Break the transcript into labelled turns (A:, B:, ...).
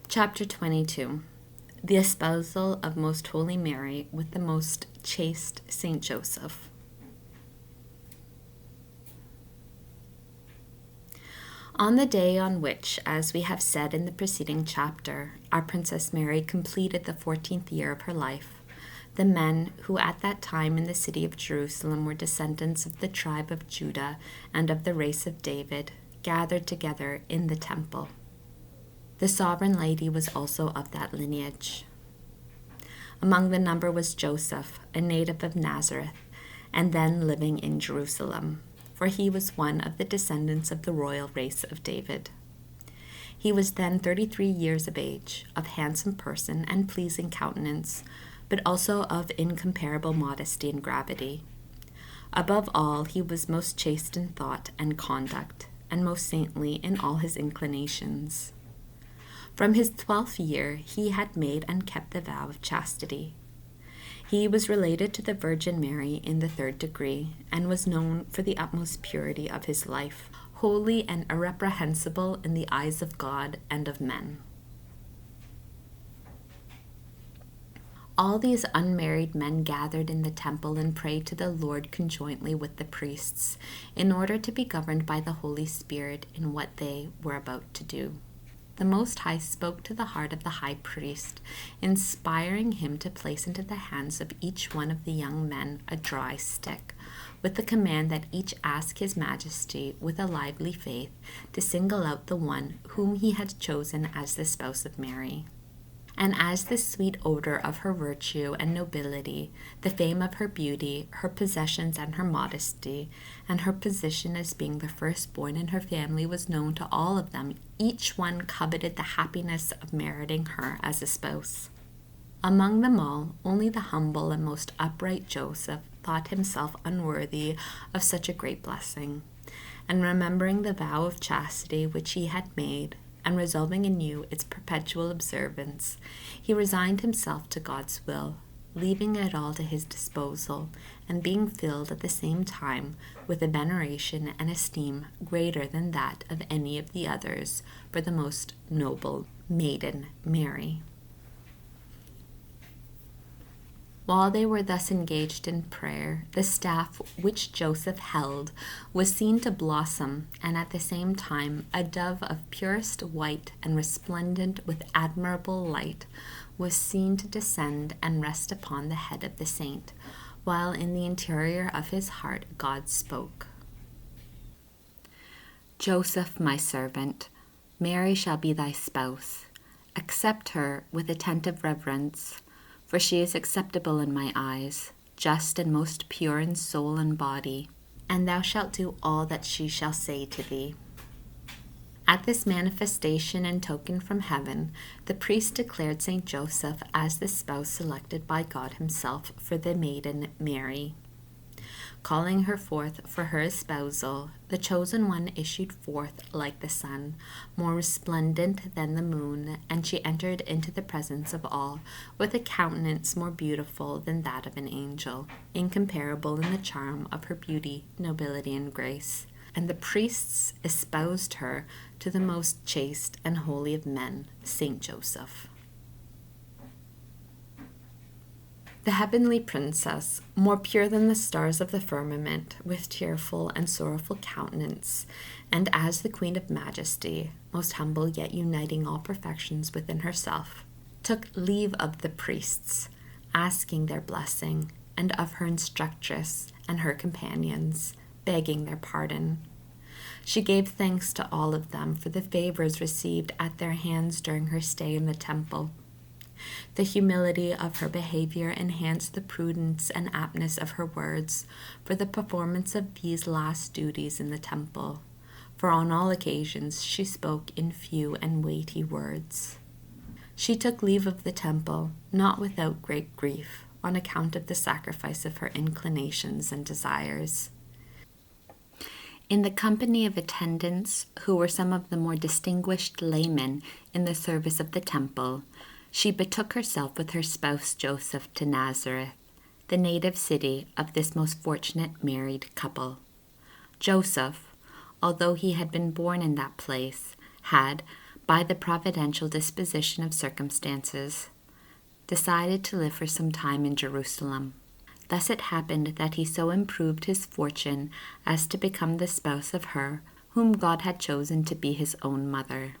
A: Chapter 22. The Espousal of Most Holy Mary with the Most Chaste Saint Joseph. On the day on which, as we have said in the preceding chapter, our Princess Mary completed the 14th year of her life, the men who at that time in the city of Jerusalem were descendants of the tribe of Judah and of the race of David gathered together in the temple. The sovereign lady was also of that lineage. Among the number was Joseph, a native of Nazareth, and then living in Jerusalem, for he was one of the descendants of the royal race of David. He was then 33 years of age, of handsome person and pleasing countenance, but also of incomparable modesty and gravity. Above all, he was most chaste in thought and conduct, and most saintly in all his inclinations. From his 12th year he had made and kept the vow of chastity. He was related to the Virgin Mary in the 3rd degree, and was known for the utmost purity of his life, holy and irreprehensible in the eyes of God and of men. All these unmarried men gathered in the temple and prayed to the Lord conjointly with the priests, in order to be governed by the Holy Spirit in what they were about to do. The Most High spoke to the heart of the high priest, inspiring him to place into the hands of each one of the young men a dry stick, with the command that each ask his majesty with a lively faith to single out the one whom he had chosen as the spouse of Mary. And as the sweet odor of her virtue and nobility, the fame of her beauty, her possessions and her modesty, and her position as being the firstborn in her family was known to all of them, each one coveted the happiness of meriting her as a spouse. Among them all, only the humble and most upright Joseph thought himself unworthy of such a great blessing, and remembering the vow of chastity which he had made, and resolving anew its perpetual observance, he resigned himself to God's will, leaving it all to his disposal, and being filled at the same time with a veneration and esteem greater than that of any of the others for the most noble maiden Mary. While they were thus engaged in prayer, the staff which Joseph held was seen to blossom, and at the same time a dove of purest white and resplendent with admirable light was seen to descend and rest upon the head of the saint, while in the interior of his heart God spoke. Joseph, my servant, Mary shall be thy spouse. Accept her with attentive reverence, for she is acceptable in my eyes, just and most pure in soul and body, and thou shalt do all that she shall say to thee. At this manifestation and token from heaven, the priest declared Saint Joseph as the spouse selected by God himself for the maiden Mary. Calling her forth for her espousal, the chosen one issued forth like the sun, more resplendent than the moon, and she entered into the presence of all with a countenance more beautiful than that of an angel, incomparable in the charm of her beauty, nobility, and grace. And the priests espoused her to the most chaste and holy of men, Saint Joseph. The heavenly princess, more pure than the stars of the firmament, with tearful and sorrowful countenance, and as the queen of majesty, most humble yet uniting all perfections within herself, took leave of the priests, asking their blessing, and of her instructress and her companions, begging their pardon. She gave thanks to all of them for the favors received at their hands during her stay in the temple. The humility of her behavior enhanced the prudence and aptness of her words for the performance of these last duties in the temple, for on all occasions she spoke in few and weighty words. She took leave of the temple, not without great grief, on account of the sacrifice of her inclinations and desires. In the company of attendants, who were some of the more distinguished laymen in the service of the temple, she betook herself with her spouse Joseph to Nazareth, the native city of this most fortunate married couple. Joseph, although he had been born in that place, had, by the providential disposition of circumstances, decided to live for some time in Jerusalem. Thus it happened that he so improved his fortune as to become the spouse of her whom God had chosen to be his own mother.